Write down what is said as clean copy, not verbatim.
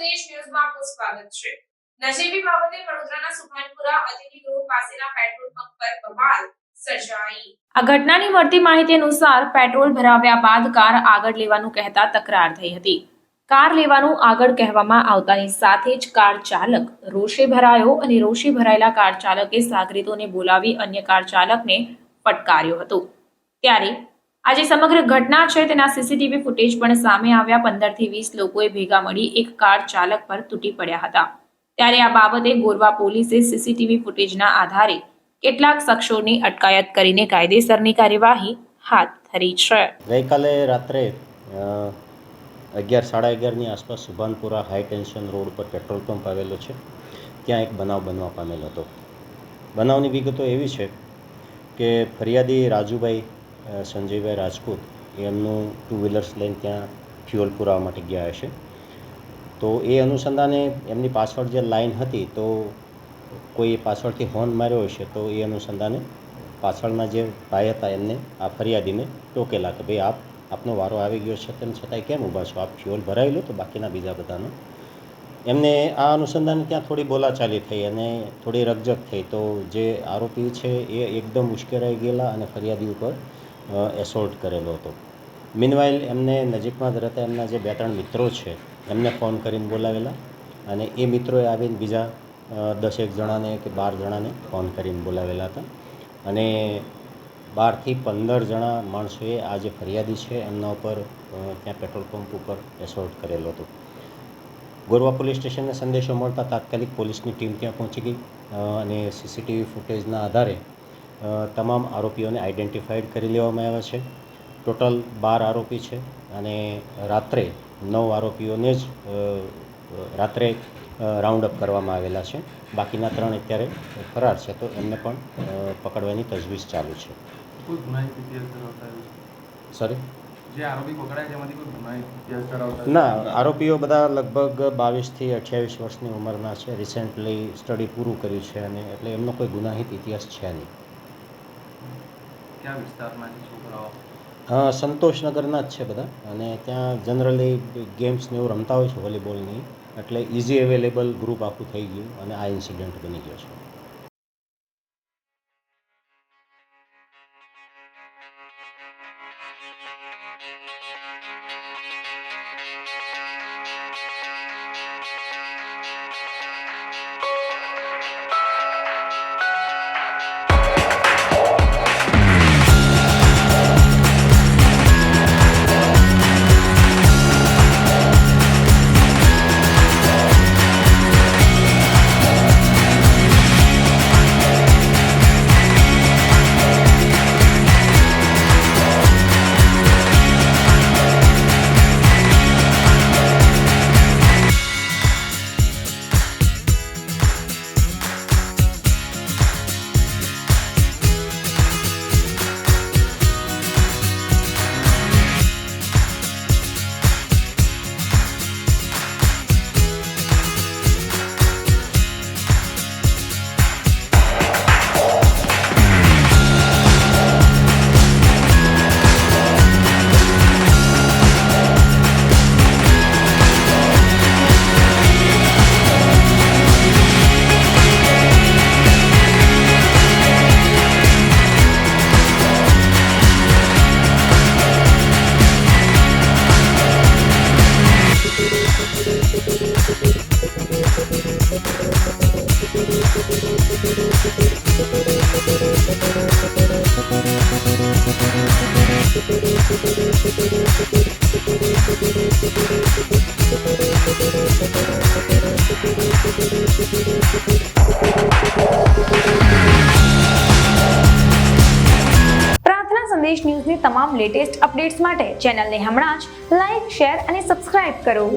સંદેશ ન્યૂઝમાં આપનું સ્વાગત છે। નજીવી બાબતે વડોદરાના સુભાનપુરા અતિથિ ગૃહ પાસેના પેટ્રોલ પંપ પર બવાલ સર્જાઈ। આ ઘટનાની મળતી માહિતી અનુસાર પેટ્રોલ ભરાવ્યા બાદ કાર આગળ લેવાનું કહેતા તકરાર થઈ હતી। કાર લેવાનું આગળ કહેવામાં આવતાની સાથે જ કાર ચાલક રોષે ભરાયો અને રોષે ભરાયેલા કાર ચાલકે સાગરીતોને બોલાવી અન્ય કાર ચાલકને ફટકાર્યો હતો। ત્યારે આજે સમગ્ર ઘટના છે તેના સીસીટીવી ફૂટેજ પણ સામે આવ્યા। 15 થી 20 લોકોએ ભેગા મળી એક કાર ચાલક પર તૂટી પડ્યા હતા। ત્યારે આ બાબતે ગોરવા પોલીસે સીસીટીવી ફૂટેજના આધારે કેટલાક શખ્સોની અટકાયત કરીને કાયદેસરની કાર્યવાહી હાથ ધરી છે। ગઈકાલે રાત્રે 11:30 આસપાસ સુભાનપુરા હાઈ ટેન્શન રોડ પર પેટ્રોલ પંપ આવેલો છે, ત્યાં એક બનાવ બનવા પામેલ હતો। બનાવની વિગતો એવી છે કે ફરિયાદી રાજુભાઈ સંજયભાઈ રાજપૂત એમનું 2 વ્હીલર્સ લઈને ત્યાં ફ્યુઅલ પુરાવા માટે ગયા હશે। તો એ અનુસંધાને એમની પાછળ જે લાઈન હતી તો કોઈ પાછળથી હોર્ન માર્યો હશે, તો એ અનુસંધાને પાછળના જે ભાઈ હતા એમને આ ફરિયાદીને ટોકેલા કે ભાઈ આપનો વારો આવી ગયો છે, તેમ છતાંય કેમ ઊભા છો, આપ ફ્યુઅલ ભરાવી લો તો બાકીના બીજા બધાનો। એમને આ અનુસંધાને ત્યાં થોડી બોલાચાલી થઈ અને થોડી રકઝક થઈ। તો જે આરોપી છે એ એકદમ ઉશ્કેરાઈ ગયેલા અને ફરિયાદી ઉપર એસોલ્ટ કરેલો હતો। મીનવાઇલ એમને નજીકમાં જ રહેતા એમના જે 2-3 મિત્રો છે એમને ફોન કરીને બોલાવેલા અને એ મિત્રોએ આવીને બીજા 10-1 જણાને કે 12 જણાને ફોન કરીને બોલાવેલા હતા અને 12 થી 15 જણા માણસોએ આ જે ફરિયાદી છે એમના ઉપર ત્યાં પેટ્રોલ પંપ ઉપર એસોલ્ટ કરેલો હતો। ગોરવા પોલીસ સ્ટેશનને સંદેશો મળતા તાત્કાલિક પોલીસની ટીમ ત્યાં પહોંચી ગઈ અને સીસીટીવી ફૂટેજના આધારે તમામ આરોપીઓને આઈડેન્ટિફાઈડ કરી લેવામાં આવ્યા છે। ટોટલ 12 આરોપી છે અને રાત્રે 9 આરોપીઓને જ રાત્રે રાઉન્ડ અપ કરવામાં આવેલા છે। બાકીના 3 અત્યારે ફરાર છે, તો એમને પણ પકડવાની તજવીજ ચાલુ છે। સોરી, જે આરોપી પકડાય તેમાંથી કોઈ ગુનાહિત ઇતિહાસ ધરાવતા ના, આરોપીઓ બધા લગભગ 22 થી 28 વર્ષની ઉંમરના છે। રિસેન્ટલી સ્ટડી પૂરું કર્યું છે અને એટલે એમનો કોઈ ગુનાહિત ઇતિહાસ છે નહીં। ક્યાં વિસ્તારના છે છોકરાઓ? સંતોષનગરના જ છે બધા અને ત્યાં જનરલી ગેમ્સને એવું રમતા હોય છે, વોલીબોલની, એટલે ઇઝી અવેલેબલ ગ્રુપ આખું થઈ ગયું અને આ ઇન્સિડન્ટ બની ગયો છે। પ્રાર્થના સંદેશ ન્યૂઝની તમામ લેટેસ્ટ અપડેટ્સ માટે ચેનલને હમણાં જ લાઇક, શેર અને સબસ્ક્રાઇબ કરો।